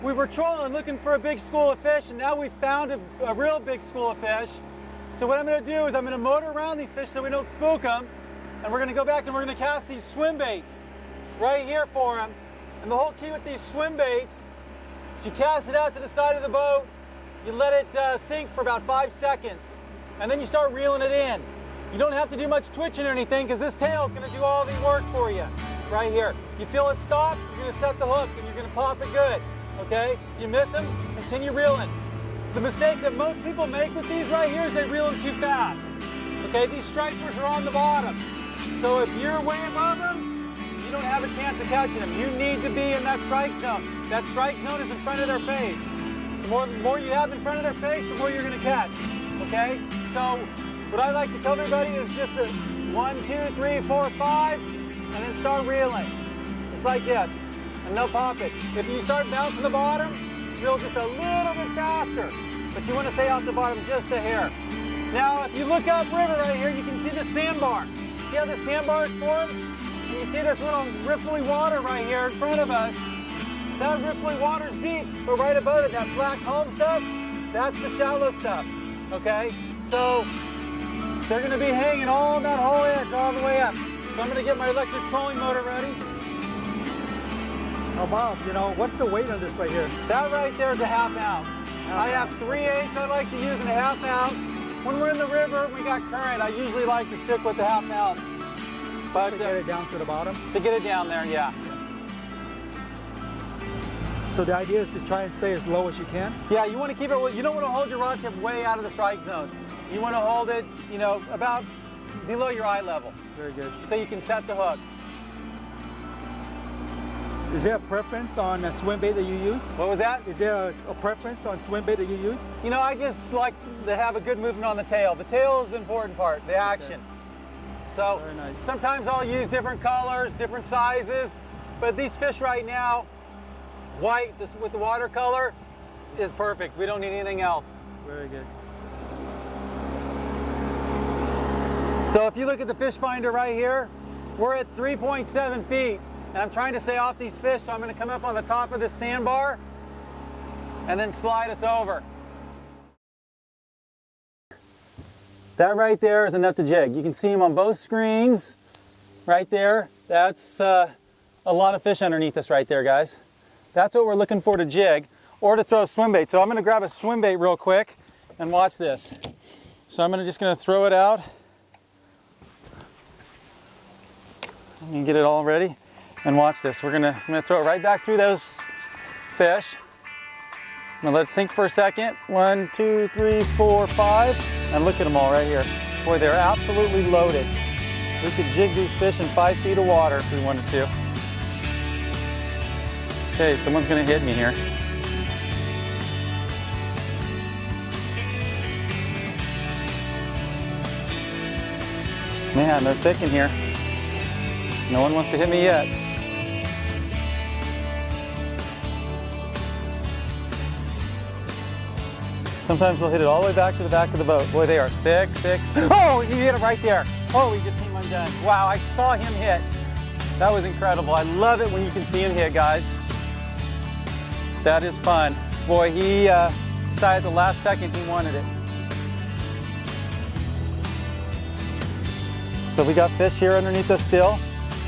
we were trolling looking for a big school of fish, and now we found a real big school of fish. So what I'm going to do is I'm going to motor around these fish so we don't spook them, and we're going to go back and we're going to cast these swim baits right here for them. And the whole key with these swim baits is you cast it out to the side of the boat, you let it sink for about 5 seconds, and then you start reeling it in. You don't have to do much twitching or anything because this tail is going to do all the work for you right here. You feel it stop, you're going to set the hook and you're going to pop it good. Okay? If you miss them, continue reeling. The mistake that most people make with these right here is they reel them too fast. Okay? These stripers are on the bottom. So if you're way above them, you don't have a chance of catching them. You need to be in that strike zone. That strike zone is in front of their face. The more you have in front of their face, the more you're going to catch. Okay? So what I like to tell everybody is just a 1, 2, 3, 4, 5, and then start reeling. Just like this. And they'll pop it. If you start bouncing the bottom, reel just a little bit faster. But you want to stay off the bottom just a hair. Now, if you look upriver right here, you can see the sandbar. See how the sandbar is formed? And you see this little ripply water right here in front of us. That ripply water's deep, but right above it, that black calm stuff, that's the shallow stuff. Okay? So they're going to be hanging all that whole edge all the way up. So I'm going to get my electric trolling motor ready. Now Bob, you know, what's the weight on this right here? That right there is a ½ ounce. I have 3/8 I like to use in a ½ ounce. When we're in the river, we got current, I usually like to stick with the ½ ounce. But to get it down to the bottom? To get it down there, yeah. So the idea is to try and stay as low as you can? Yeah, you want to keep it, you don't want to hold your rod tip way out of the strike zone. You want to hold it, you know, about below your eye level. Very good. So you can set the hook. Is there a preference on a swim bait that you use? What was that? Is there a preference on swim bait that you use? You know, I just like to have a good movement on the tail. The tail is the important part, the action. Okay. So very nice. Sometimes I'll use different colors, different sizes, but these fish right now, white this with the watercolor is perfect. We don't need anything else. Very good. So if you look at the fish finder right here, we're at 3.7 feet. And I'm trying to stay off these fish, so I'm going to come up on the top of this sandbar and then slide us over. That right there is enough to jig. You can see them on both screens right there. That's a lot of fish underneath us right there, guys. That's what we're looking for to jig or to throw a swim bait. So I'm going to grab a swim bait real quick and watch this. So I'm just going to throw it out. I'm going to get it all ready. And watch this. I'm gonna throw it right back through those fish. I'm gonna let it sink for a second. 1, 2, 3, 4, 5. And look at them all right here. Boy, they're absolutely loaded. We could jig these fish in 5 feet of water if we wanted to. Okay, someone's gonna hit me here. Man, they're thick in here. No one wants to hit me yet. Sometimes they'll hit it all the way back to the back of the boat. Boy, they are thick, thick. Oh, he hit it right there. Oh, he just came undone. Wow, I saw him hit. That was incredible. I love it when you can see him hit, guys. That is fun. Boy, he decided the last second he wanted it. So we got fish here underneath us still.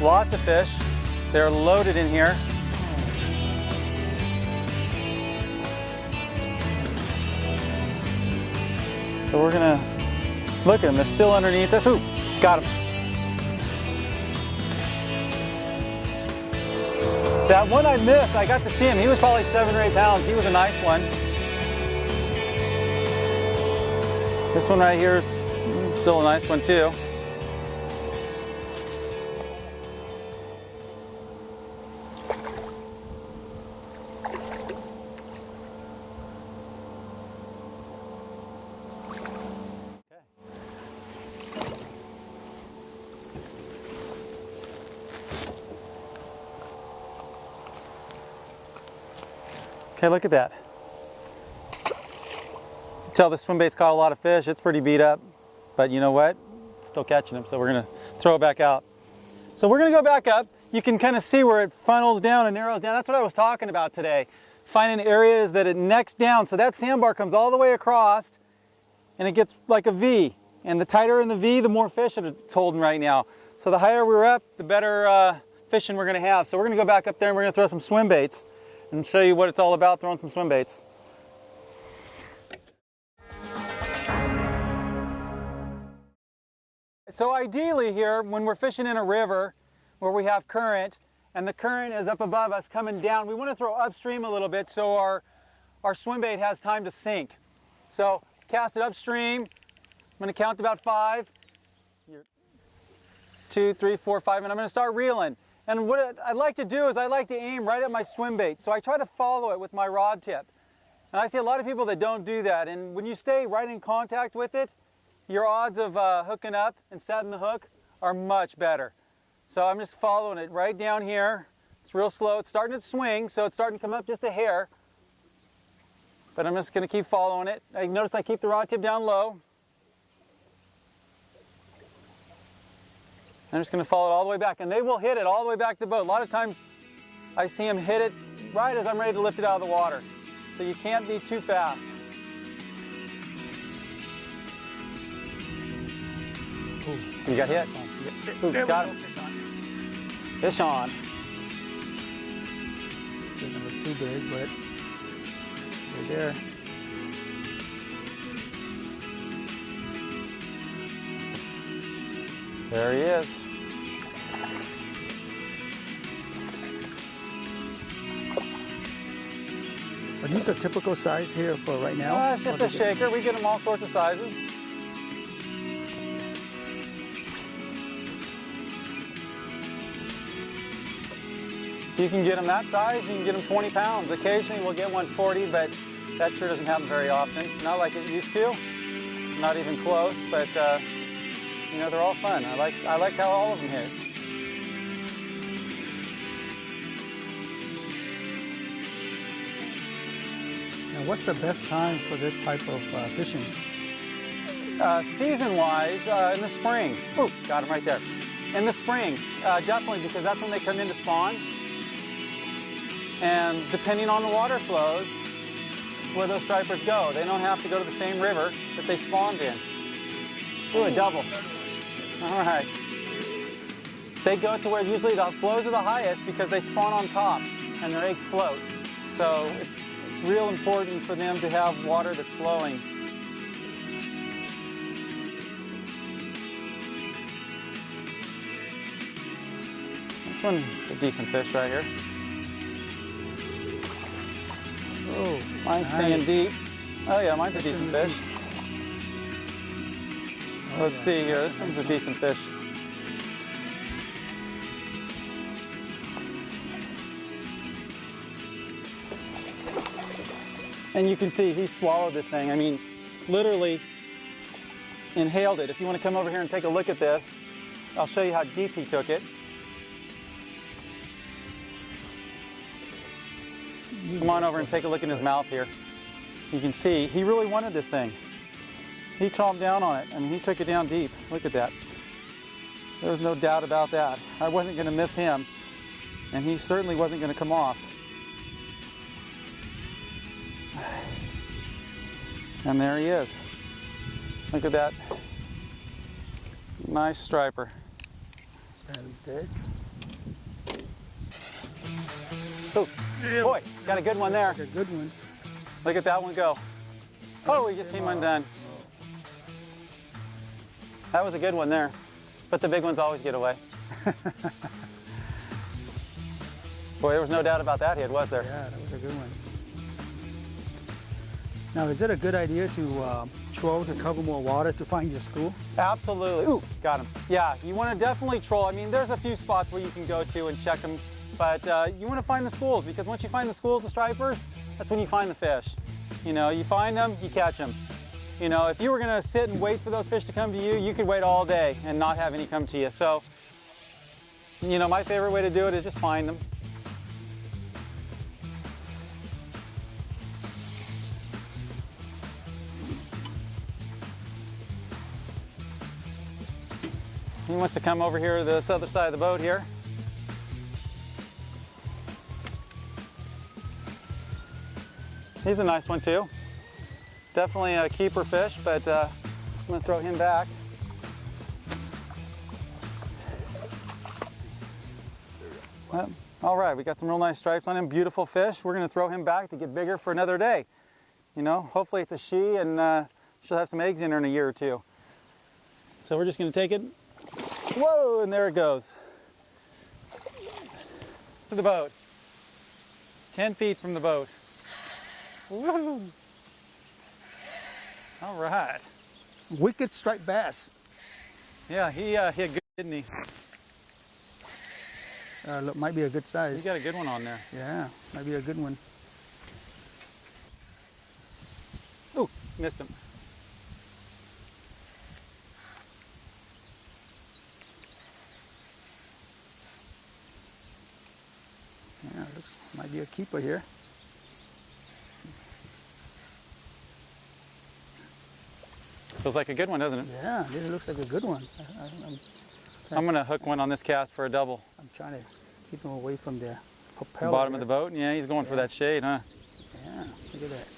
Lots of fish. They're loaded in here. So we're gonna look at them. They're still underneath us. Ooh, got them. That one I missed, I got to see him. He was probably 7 or 8 pounds. He was a nice one. This one right here is still a nice one too. Okay, look at that. Tell this swim bait's caught a lot of fish. It's pretty beat up, but you know what? Still catching them, so we're gonna throw it back out. So we're gonna go back up. You can kind of see where it funnels down and narrows down. That's what I was talking about today. finding areas that it necks down. So that sandbar comes all the way across and it gets like a V. And the tighter in the V, the more fish it's holding right now. So the higher we're up, the better fishing we're going to have. So we're going to go back up there and we're going to throw some swim baits and show you what it's all about throwing some swim baits. So ideally here, when we're fishing in a river where we have current, and the current is up above us coming down, we want to throw upstream a little bit so our swim bait has time to sink. So cast it upstream. I'm going to count to about 5. 2, 3, 4, 5, and I'm going to start reeling. And what I like to do is I like to aim right at my swim bait. So I try to follow it with my rod tip. And I see a lot of people that don't do that. And when you stay right in contact with it, your odds of hooking up and setting the hook are much better. So I'm just following it right down here. It's real slow. It's starting to swing, so it's starting to come up just a hair. But I'm just going to keep following it. Notice I keep the rod tip down low. I'm just going to follow it all the way back, and they will hit it all the way back to the boat. A lot of times I see them hit it right as I'm ready to lift it out of the water. So you can't be too fast. Ooh, you got hit? Ooh, got him. Fish on. Doesn't look too big, but they're there. There he is. Are these the typical size here for right now? It's just a shaker. We get them all sorts of sizes. You can get them that size, you can get them 20 pounds. Occasionally we'll get one 40, but that sure doesn't happen very often. Not like it used to, not even close, but you know, they're all fun. I like how all of them hit. Now, what's the best time for this type of fishing? Season-wise, in the spring. Ooh, got him right there. In the spring, definitely, because that's when they come in to spawn. And depending on the water flows, where those stripers go. They don't have to go to the same river that they spawned in. Ooh, a double. All right. They go to where usually the flows are the highest because they spawn on top and their eggs float. So it's real important for them to have water that's flowing. This one's a decent fish right here. Oh, mine's staying deep. Oh yeah, mine's a decent fish. Let's see here, this one's a decent fish. And you can see he swallowed this thing. I mean, literally inhaled it. If you want to come over here and take a look at this, I'll show you how deep he took it. Come on over and take a look in his mouth here. You can see he really wanted this thing. He chomped down on it. I mean, he took it down deep. Look at that. There was no doubt about that. I wasn't going to miss him, and he certainly wasn't going to come off. And there he is. Look at that. Nice striper. He's dead. Oh, boy, got a good one there. That's a good one. Look at that one go. Oh, he just came undone. That was a good one there. But the big ones always get away. Boy, there was no doubt about that hit, was there? Yeah, that was a good one. Now, is it a good idea to troll to cover more water to find your school? Absolutely. Ooh, got him. Yeah, you want to definitely troll. I mean, there's a few spots where you can go to and check them, but you want to find the schools, because once you find the schools of stripers, that's when you find the fish. You know, you find them, you catch them. You know, if you were going to sit and wait for those fish to come to you, you could wait all day and not have any come to you. So, you know, my favorite way to do it is just find them. He wants to come over here to this other side of the boat here. He's a nice one too. Definitely a keeper fish, but I'm gonna throw him back. Well, all right, we got some real nice stripes on him. Beautiful fish. We're gonna throw him back to get bigger for another day. You know, hopefully it's a she, and she'll have some eggs in her in a year or two. So we're just gonna take it. Whoa, and there it goes. To the boat. 10 feet from the boat. Woo! All right. Wicked striped bass. Yeah, he had good, didn't he? Look, might be a good size. He's got a good one on there. Yeah, might be a good one. Ooh, missed him. Yeah, looks might be a keeper here. Feels like a good one, doesn't it? Yeah, this looks like a good one. I'm gonna hook one on this cast for a double. I'm trying to keep him away from the propeller. Bottom of the boat? Yeah, he's going for that shade, huh? Yeah, look at that.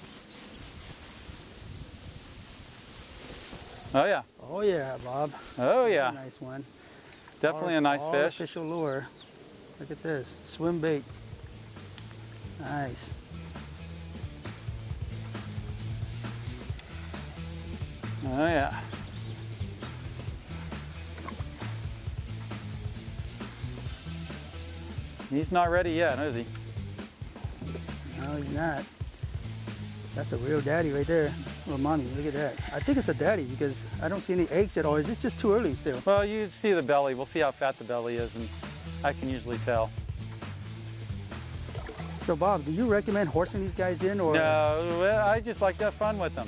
Oh yeah. Oh yeah, Bob. Oh yeah. Nice one. Definitely a nice fish. Artificial lure. Look at this. Swim bait. Nice. Oh yeah. He's not ready yet, is he? No, he's not. That's a real daddy right there. Well, mommy, look at that. I think it's a daddy because I don't see any eggs at all. Is this just too early still? Well, you see the belly. We'll see how fat the belly is, and I can usually tell. So, Bob, do you recommend horsing these guys in, or? No, well, I just like to have fun with them.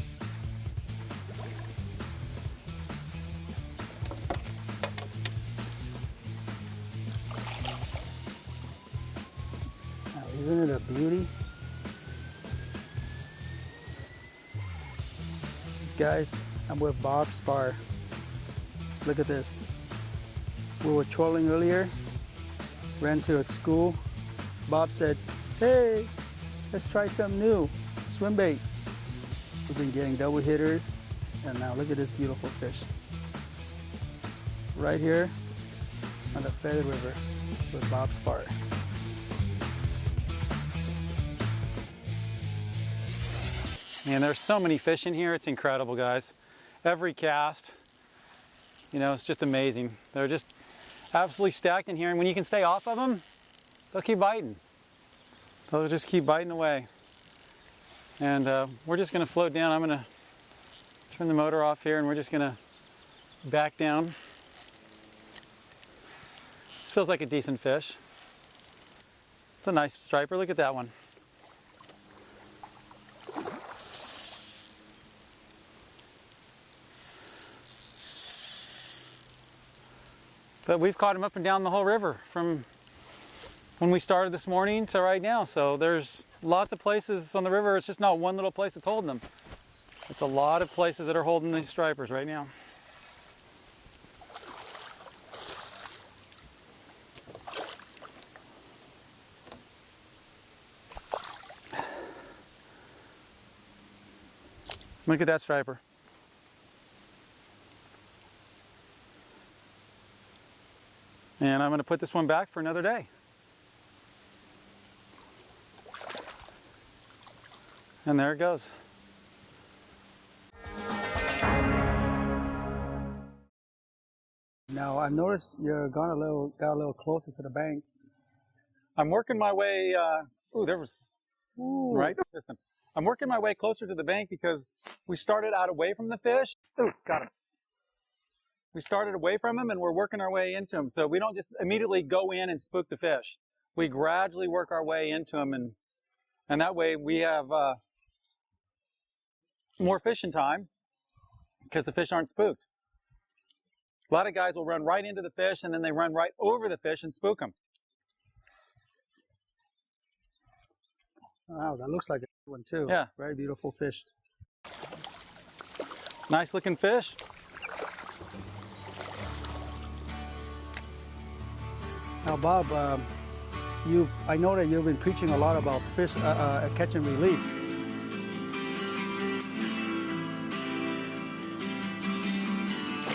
Oh, isn't it a beauty? Guys, I'm with Bob Sparre. Look at this. We were trolling earlier, ran to a school. Bob said, hey, let's try something new, swim bait. We've been getting double hitters, and now look at this beautiful fish. Right here on the Feather River with Bob Sparre. Man, there's so many fish in here. It's incredible, guys. Every cast, you know, it's just amazing. They're just absolutely stacked in here, and when you can stay off of them, they'll keep biting. They'll just keep biting away. And we're just gonna float down. I'm gonna turn the motor off here, and we're just gonna back down. This feels like a decent fish. It's a nice striper. Look at that one. But we've caught him up and down the whole river from when we started this morning to right now. So there's lots of places on the river. It's just not one little place that's holding them. It's a lot of places that are holding these stripers right now. Look at that striper. And I'm going to put this one back for another day. And there it goes. Now I've noticed you're got a little closer to the bank. I'm working my way. Ooh, there was. Ooh. Right. I'm working my way closer to the bank because we started out away from the fish. Ooh, got him. We started away from him and we're working our way into him. So we don't just immediately go in and spook the fish. We gradually work our way into him, and that way we have more fishing time because the fish aren't spooked. A lot of guys will run right into the fish and then they run right over the fish and spook them. Wow, that looks like a good one too. Yeah. Very beautiful fish. Nice looking fish. Now, Bob, I know that you've been preaching a lot about fish catch and release.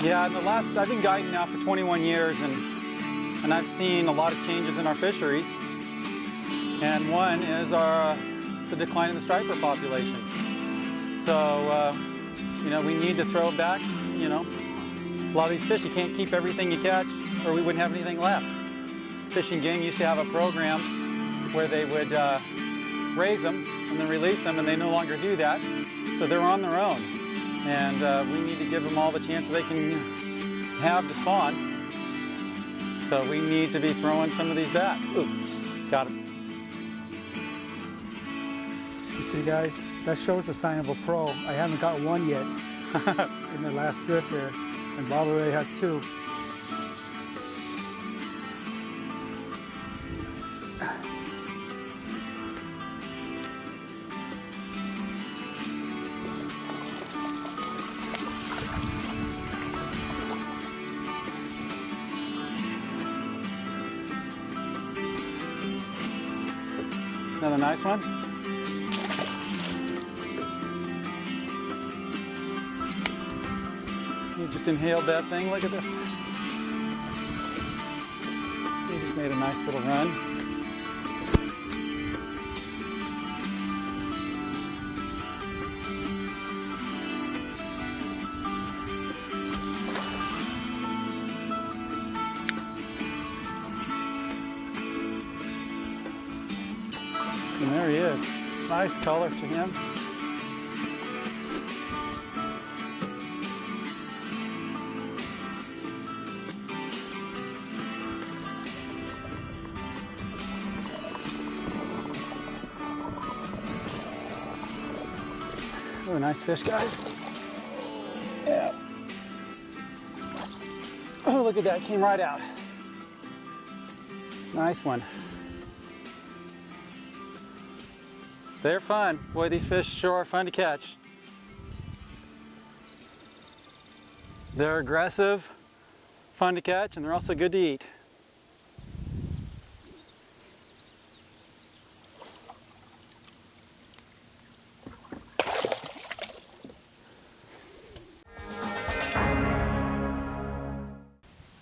Yeah, I've been guiding now for 21 years, and I've seen a lot of changes in our fisheries. And one is the decline in the striper population. So, you know, we need to throw back, you know, a lot of these fish, you can't keep everything you catch or we wouldn't have anything left. Fish and Game used to have a program where they would raise them and then release them, and they no longer do that. So they're on their own. And we need to give them all the chance they can have to spawn. So we need to be throwing some of these back. Ooh, got it. You see, guys, that shows a sign of a pro. I haven't got one yet in the last drift there, and Bob already has 2. Another nice one. You just inhaled that thing. Look at this. You just made a nice little run. And there he is. Nice color to him. Oh, nice fish, guys. Yeah. Oh, look at that. Came right out. Nice one. They're fun. Boy, these fish sure are fun to catch. They're aggressive, fun to catch, and they're also good to eat.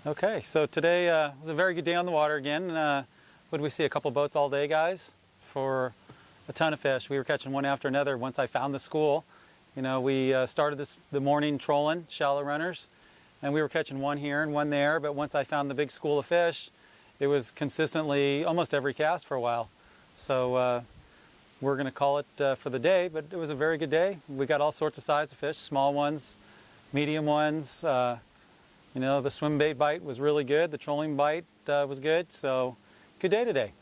Okay, so today was a very good day on the water again. What did we see? A couple boats all day, guys, for a ton of fish. We were catching one after another once I found the school. You know, we started the morning trolling, shallow runners, and we were catching one here and one there, but once I found the big school of fish, it was consistently almost every cast for a while. So we're going to call it for the day, but it was a very good day. We got all sorts of size of fish, small ones, medium ones. You know, the swim bait bite was really good. The trolling bite was good. So good day today.